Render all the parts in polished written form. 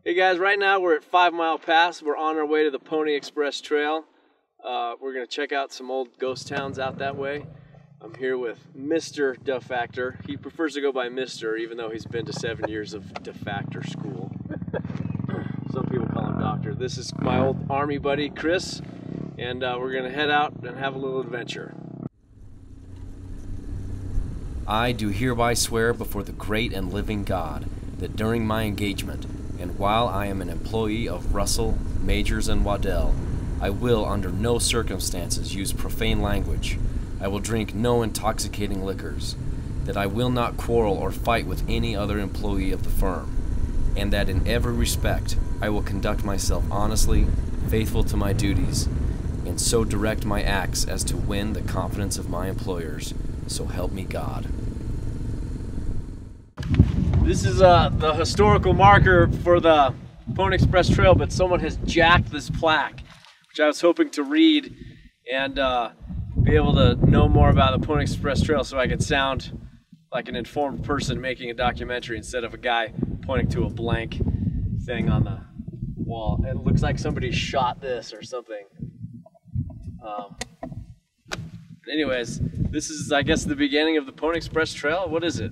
Hey guys, right now we're at 5 Mile Pass. We're on our way to the Pony Express Trail. We're going to check out some old ghost towns out that way. I'm here with Mr. Defactor. He prefers to go by Mr. even though he's been to 7 years of Defactor school. Some people call him Doctor. This is my old army buddy, Chris, and we're going to head out and have a little adventure. I do hereby swear before the great and living God that during my engagement, and while I am an employee of Russell, Majors, and Waddell, I will under no circumstances use profane language. I will drink no intoxicating liquors, that I will not quarrel or fight with any other employee of the firm, and that in every respect I will conduct myself honestly, faithful to my duties, and so direct my acts as to win the confidence of my employers. So help me God. This is the historical marker for the Pony Express Trail, but someone has jacked this plaque, which I was hoping to read and be able to know more about the Pony Express Trail so I could sound like an informed person making a documentary instead of a guy pointing to a blank thing on the wall. It looks like somebody shot this or something. Anyways, this is, I guess, the beginning of the Pony Express Trail. What is it?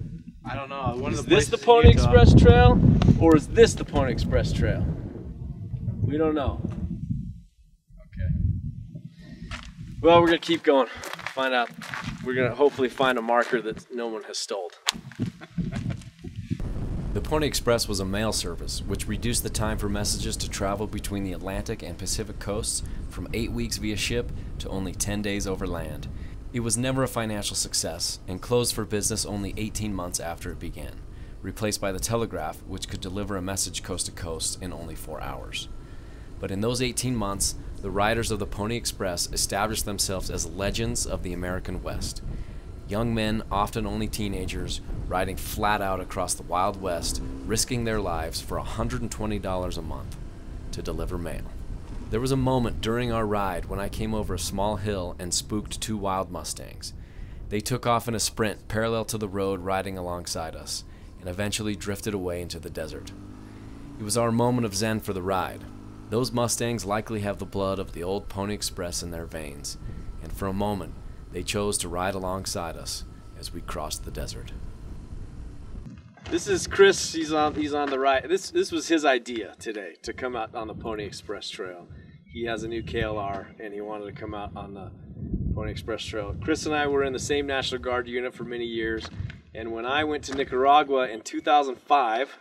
I don't know. Is this the Pony Express Trail, or is this the Pony Express Trail? We don't know. Okay. Well, we're gonna keep going. Find out. We're gonna hopefully find a marker that no one has stole. The Pony Express was a mail service which reduced the time for messages to travel between the Atlantic and Pacific coasts from 8 weeks via ship to only 10 days over land. It was never a financial success and closed for business only 18 months after it began, replaced by the telegraph, which could deliver a message coast to coast in only 4 hours. But in those 18 months, the riders of the Pony Express established themselves as legends of the American West. Young men, often only teenagers, riding flat out across the Wild West, risking their lives for $120 a month to deliver mail. There was a moment during our ride when I came over a small hill and spooked 2 wild mustangs. They took off in a sprint parallel to the road riding alongside us, and eventually drifted away into the desert. It was our moment of zen for the ride. Those mustangs likely have the blood of the old Pony Express in their veins, and for a moment they chose to ride alongside us as we crossed the desert. This is Chris. He's on the right. This was his idea today, to come out on the Pony Express Trail. He has a new KLR and he wanted to come out on the Pony Express Trail. Chris and I were in the same National Guard unit for many years, and when I went to Nicaragua in 2005,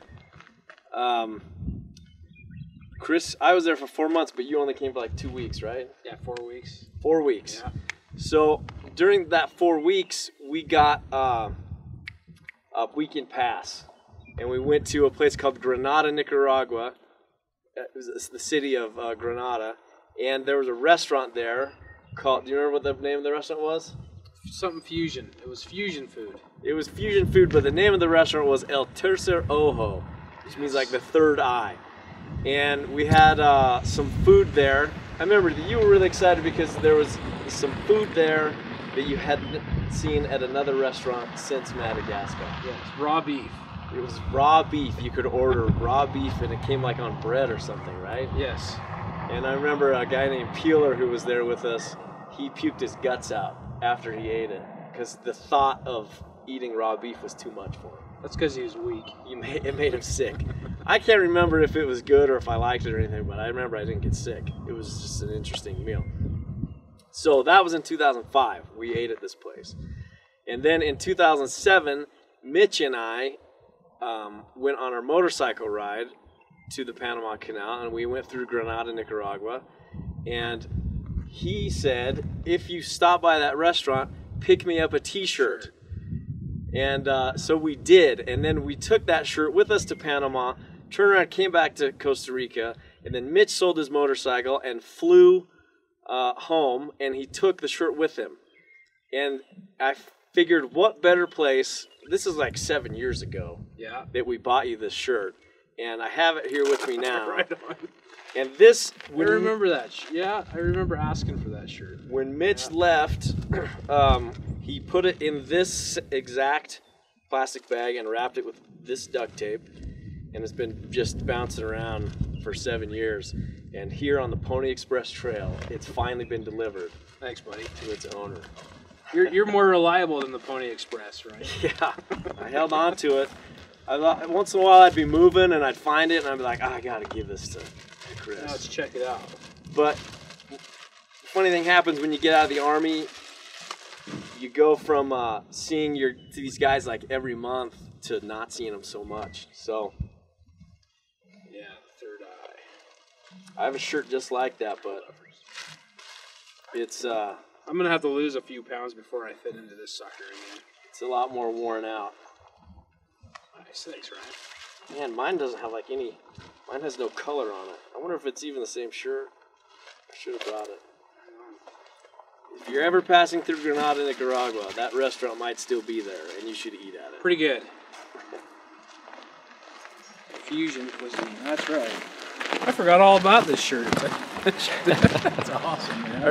Chris, I was there for 4 months, but you only came for like 2 weeks, right? Yeah, 4 weeks. 4 weeks. Yeah. So during that 4 weeks, we got a weekend pass, and we went to a place called Granada, Nicaragua. It was the city of Granada, and there was a restaurant there called, do you remember what the name of the restaurant was? Something fusion. It was fusion food. It was fusion food, but the name of the restaurant was El Tercer Ojo, which means like the third eye. And we had some food there. I remember that you were really excited because there was some food there that you hadn't seen at another restaurant since Madagascar. Yes, raw beef. It was raw beef. You could order raw beef and it came like on bread or something, right? Yes. And I remember a guy named Peeler who was there with us, he puked his guts out after he ate it because the thought of eating raw beef was too much for him. That's because he was weak. It made him sick. I can't remember if it was good or if I liked it or anything, but I remember I didn't get sick. It was just an interesting meal. So that was in 2005. We ate at this place. And then in 2007, Mitch and I went on our motorcycle ride to the Panama Canal, and we went through Granada, Nicaragua. And he said, if you stop by that restaurant, pick me up a t-shirt. And so we did. And then we took that shirt with us to Panama, turned around, came back to Costa Rica, and then Mitch sold his motorcycle and flew home, and he took the shirt with him. And I figured, what better place, this is like 7 years ago, Yeah. that we bought you this shirt. And I have it here with me now. Right on. And this, I remember that. Yeah, I remember asking for that shirt. when Mitch left, he put it in this exact plastic bag and wrapped it with this duct tape. and it's been just bouncing around for 7 years. And here on the Pony Express Trail, it's finally been delivered. Thanks, buddy. To its owner. You're more reliable than the Pony Express, right? Yeah, I held on to it. I thought once in a while I'd be moving and I'd find it and I'd be like, I gotta give this to Chris. Now let's check it out. But the funny thing happens when you get out of the Army. You go from seeing these guys like every month to not seeing them so much. So yeah, the third eye. I have a shirt just like that, but it's I'm gonna have to lose a few pounds before I fit into this sucker again. it's a lot more worn out. Nice, thanks, Ryan. Man, mine doesn't have like any. Mine has no color on it. I wonder if it's even the same shirt. I should have brought it. If you're ever passing through Granada, Nicaragua, that restaurant might still be there, and you should eat at it. Pretty good. Fusion cuisine. That's right. I forgot all about this shirt. That's awesome, man.